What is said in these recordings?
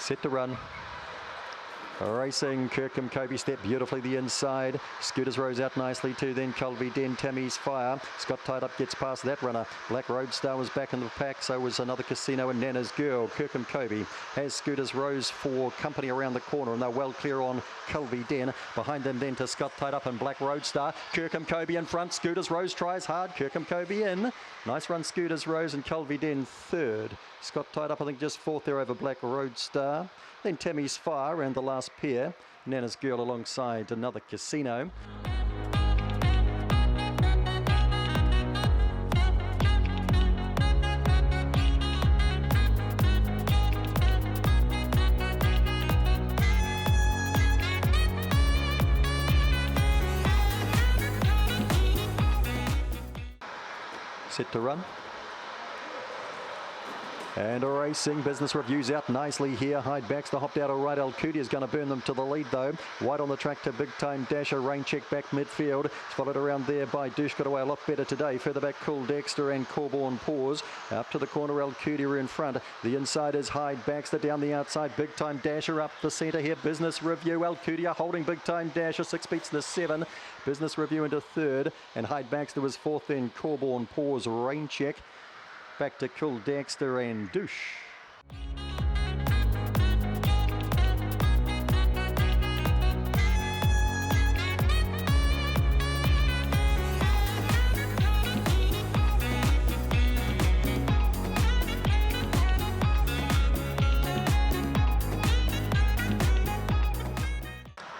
Set to run. Racing, Kirkham Kobe step beautifully the inside. Scooters Rose out nicely too. Then Colby Den, Tammy's Fire. Scott tied up, gets past that runner. Black Roadstar was back in the pack. So was another Casino and Nana's Girl. Kirkham Kobe has Scooters Rose for company around the corner, and they're well clear on Colby Den. Behind them then to Scott tied up and Black Roadstar. Kirkham Kobe in front. Scooters Rose tries hard. Kirkham Kobe in. Nice run, Scooters Rose, and Colby Den third. Scott tied up, I think, just fourth there over Black Roadstar. Then Tammy's Fire and the last pair. Nana's Girl alongside another Casino. Set to run. And racing, Business Review's out nicely here. Hyde backs to hopped out of right. Alcudia is going to burn them to the lead though. Wide on the track to Big Time Dasher. Rain check back midfield. Followed around there by Douche. Got away a lot better today. Further back, Cool Dexter and Corborn Paws. Up to the corner, Alcudia in front. The inside is Hyde Baxter. Down the outside, Big Time Dasher up the centre here. Business Review, Alcudia holding Big Time Dasher. 6 beats the 7. Business Review into third. And Hyde Baxter was fourth then. Corborn Paws, Rain check. Back to Cool Dexter and Douche.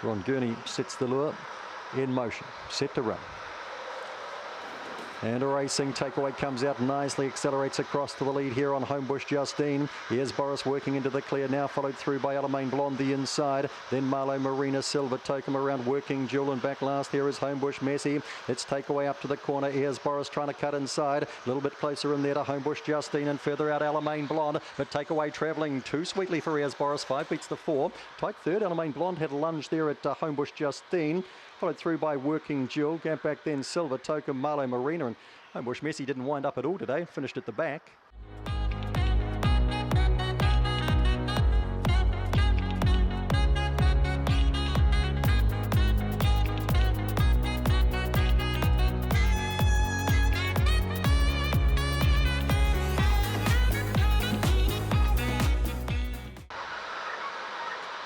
Ron Gurney sets the lure in motion. Set to run. And a racing takeaway comes out nicely, accelerates across to the lead here on Homebush Justine. Here's Boris working into the clear now, followed through by Alamein Blonde the inside. Then Marlowe Marina Silver Token around working Jewel, and back last here is Homebush Messi. It's takeaway up to the corner. Here's Boris trying to cut inside. A little bit closer in there to Homebush Justine, and further out Alamein Blonde. But takeaway travelling too sweetly for Here's Boris. 5 beats the 4. Tight third. Alamein Blonde had a lunge there at Homebush Justine. Followed through by Working Jewel. Gap back then Silver Token, Marlowe Marina, and Homebush Messi didn't wind up at all today. Finished at the back.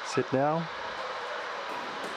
Sit now.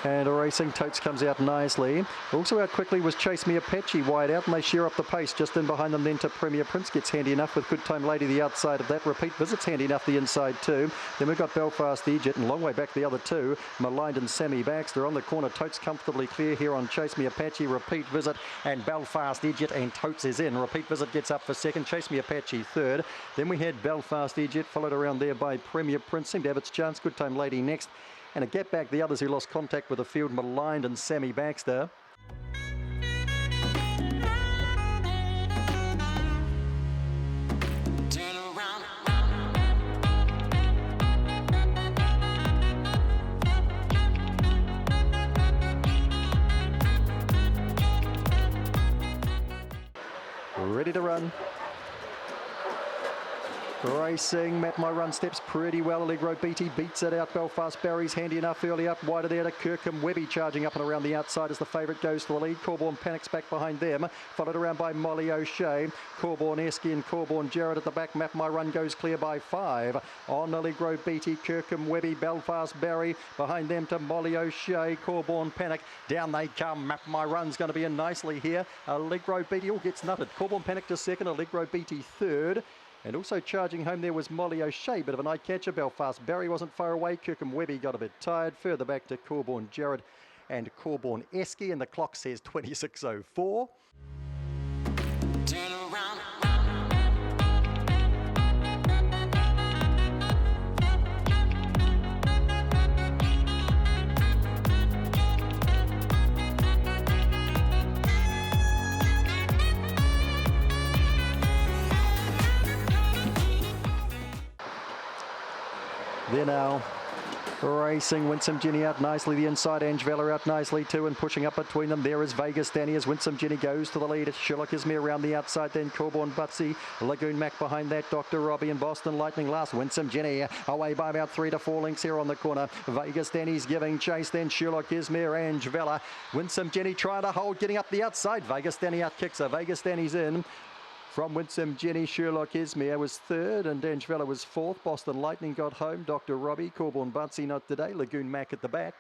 And a racing, Totes comes out nicely. Also out quickly was Chase Me Apache wide out, and they share up the pace. Just in behind them then to Premier Prince gets handy enough with Good Time Lady the outside of that. Repeat Visit's handy enough the inside too. Then we've got Belfast Egypt, and long way back the other two. Maligned and Sammy Baxter on the corner. Totes comfortably clear here on Chase Me Apache, Repeat Visit, and Belfast Egypt, and Totes is in. Repeat Visit gets up for second, Chase Me Apache third. Then we had Belfast Egypt, followed around there by Premier Prince. Seemed to have its chance. Good Time Lady next. And a gap back the others who lost contact with the field, Maligned and Sammy Baxter. Turn around. Ready to run. Racing, Matt My Run steps pretty well. Allegro BT beats it out. Belfast Barry's handy enough early up. Wider there to Kirkham Webby charging up and around the outside as the favourite goes to the lead. Corborn panics back behind them. Followed around by Molly O'Shea. Corborn Esky and Corborn Jarrett at the back. Matt My Run goes clear by 5. On Allegro BT, Kirkham Webby, Belfast Barry. Behind them to Molly O'Shea. Corborn Panic. Down they come. Matt My Run's going to be in nicely here. Allegro BT all gets nutted. Corborn Panic to second. Allegro BT third. And also charging home there was Molly O'Shea, bit of an eye catcher. Belfast Barry wasn't far away. Kirkham Webby got a bit tired. Further back to Corborn Jarrett and Corborn Esky, and the clock says 26:04. Turn around. There now, Racing Winsome Jenny out nicely. The inside Angela out nicely too, and pushing up between them there is Vegas Danny as Winsome Jenny goes to the lead. Sherlock Ismay around the outside, then Corborn Butsy, Lagoon Mac behind that, Dr. Robbie and Boston Lightning last. Winsome Jenny away by about 3 to 4 lengths here on the corner. Vegas Danny's giving chase, then Sherlock Ismay, Angela. Winsome Jenny trying to hold, getting up the outside. Vegas Danny out kicks her. Vegas Danny's in. From Winsome Jenny, Sherlock Ismay was third and Angela was fourth. Boston Lightning got home. Dr. Robbie, Corborn Butsy not today. Lagoon Mac at the back.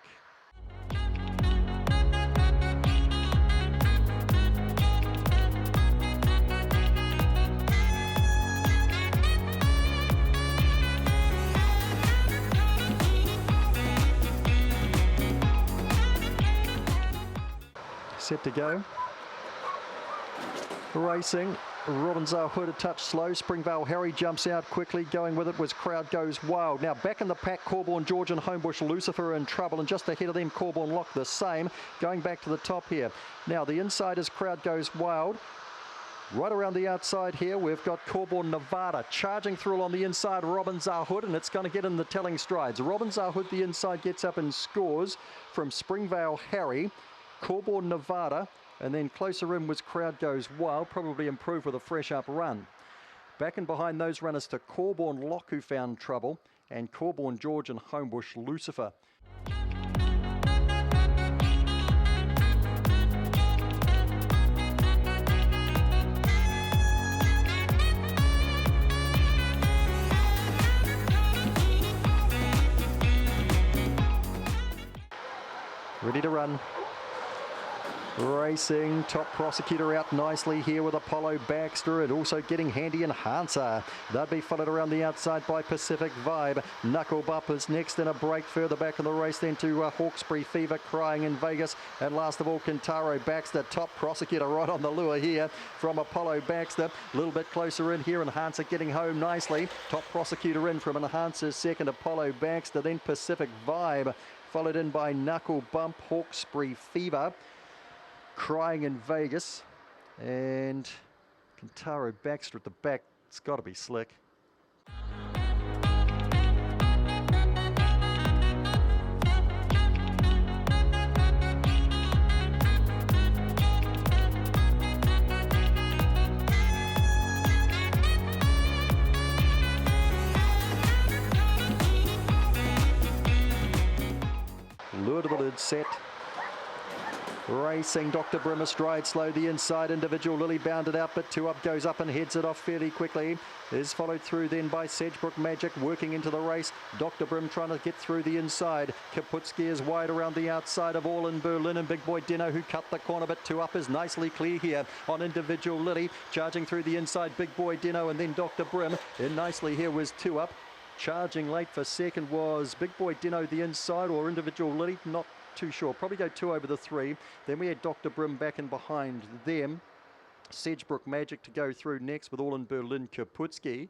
Set to go. Racing. Robin's Hood a touch slow. Springvale Harry jumps out quickly. Going with it was Crowd Goes Wild. Now back in the pack, Corborn George and Homebush Lucifer in trouble, and just ahead of them Corborn Lock the same. Going back to the top here. Now the inside is Crowd Goes Wild. Right around the outside here, we've got Corborn Nevada charging through on the inside, Robin's Hood, and it's going to get in the telling strides. Robin's Hood, the inside, gets up and scores from Springvale Harry, Corborn Nevada, and then closer in was Crowd Goes Wild, probably improved with a fresh up run. Back and behind those runners to Corborn Lock, who found trouble, and Corborn George and Homebush Lucifer. Ready to run. Racing, Top Prosecutor out nicely here with Apollo Baxter, and also getting Handy Enhancer. They'll be followed around the outside by Pacific Vibe. Knuckle Bumpers next, in a break further back in the race then to Hawkesbury Fever Crying in Vegas. And last of all, Kintaro Baxter. Top Prosecutor right on the lure here from Apollo Baxter. A little bit closer in here, Enhancer getting home nicely. Top Prosecutor in from Enhancer's second, Apollo Baxter, then Pacific Vibe. Followed in by Knuckle Bump, Hawkesbury Fever Crying in Vegas, and Kintaro Baxter at the back. It's got to be slick. Lure to the lid set. Racing, Dr. Brim astride slow, the inside Individual Lily bounded out, but Two Up goes up and heads it off fairly quickly. Is followed through then by Sedgebrook Magic working into the race. Dr. Brim trying to get through the inside. Kaputski is wide around the outside of All in Berlin, and Big Boy Dino, who cut the corner, but Two Up is nicely clear here on Individual Lily. Charging through the inside, Big Boy Dino, and then Dr. Brim. In nicely here was Two Up. Charging late for second was Big Boy Dino the inside, or Individual Lily, not too sure. Probably go 2 over the 3. Then we had Dr. Brim back in behind them. Sedgebrook Magic to go through next with All in Berlin Kaputski.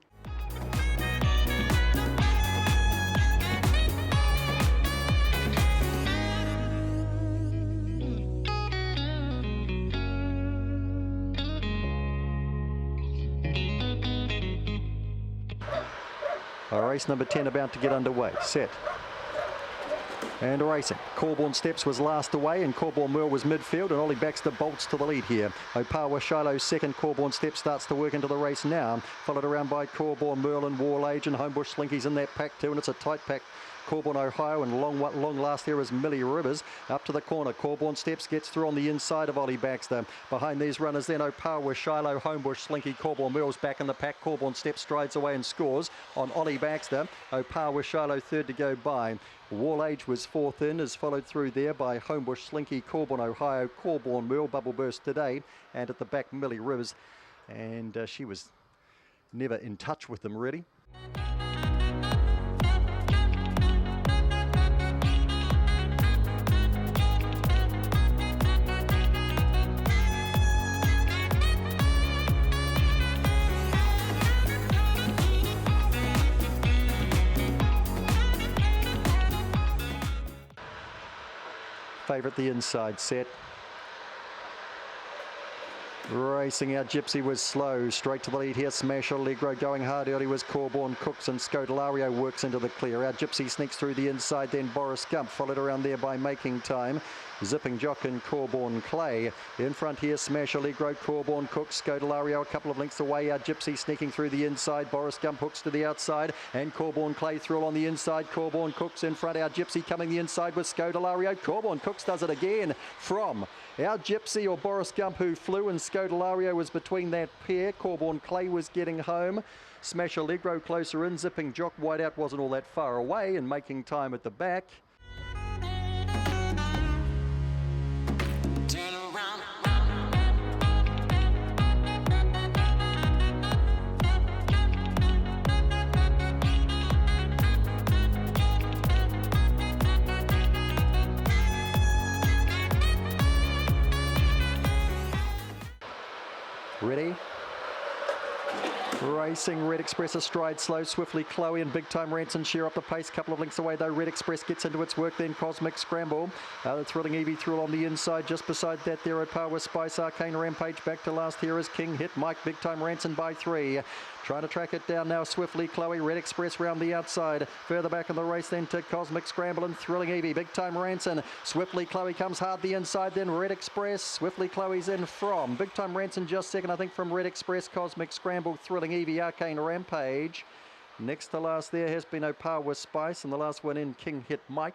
Race number 10 about to get underway. Set. And racing. Corborn Steps was last away, and Corborn Merle was midfield, and Ollie Baxter bolts to the lead here. Opawa Shiloh second. Corborn Steps starts to work into the race now, followed around by Corborn Merle and Wall Age, and Homebush Slinky's in that pack too, and it's a tight pack. Corborn Ohio, and long last here is Millie Rivers up to the corner. Corborn Steps gets through on the inside of Ollie Baxter. Behind these runners then Opawa Shiloh, Homebush Slinky, Corborn Merle's back in the pack. Corborn Steps strides away and scores on Ollie Baxter. Opawa Shiloh third to go by. Wall Age was fourth in, is followed through there by Homebush Slinky, Corborn Ohio, Corborn Merle, Bubble Burst today, and at the back Millie Rivers, and she was never in touch with them really. Favourite the inside set. Racing out, Gypsy was slow. Straight to the lead here, Smash Allegro going hard early was Corborn Cooks, and Scodelario works into the clear. Out Gypsy sneaks through the inside, then Boris Gump followed around there by Making Time. Zipping Jock and Corborn Clay. In front here, Smash Allegro, Corborn Cooks, Scodelario a couple of lengths away. Out Gypsy sneaking through the inside. Boris Gump hooks to the outside, and Corborn Clay through on the inside. Corborn Cooks in front. Out Gypsy coming the inside with Scodelario. Corborn Cooks does it again from Out Gypsy or Boris Gump, who flew, and Scodelario was between that pair. Corborn Clay was getting home. Smash Allegro closer in. Zipping Jock wide out wasn't all that far away, and Making Time at the back. Turn around. Ready? Racing Red Express astride slow, swiftly Chloe and Big Time Ranson share up the pace. Couple of lengths away though, Red Express gets into its work, then Cosmic Scramble. The Thrilling Evie through on the inside. Just beside that they're at par with Spice. Arcane Rampage back to last here is King Hit Mike. Big Time Ranson by 3. Trying to track it down now swiftly Chloe. Red Express round the outside. Further back in the race then to Cosmic Scramble and Thrilling Evie. Big Time Ranson. Swiftly Chloe comes hard the inside, then Red Express. Swiftly Chloe's in from Big Time Ranson just second I think from Red Express. Cosmic Scramble, Thrilling Evie, Arcane Rampage. Next to last there has been Opar with Spice, and the last one in King Hit Mike.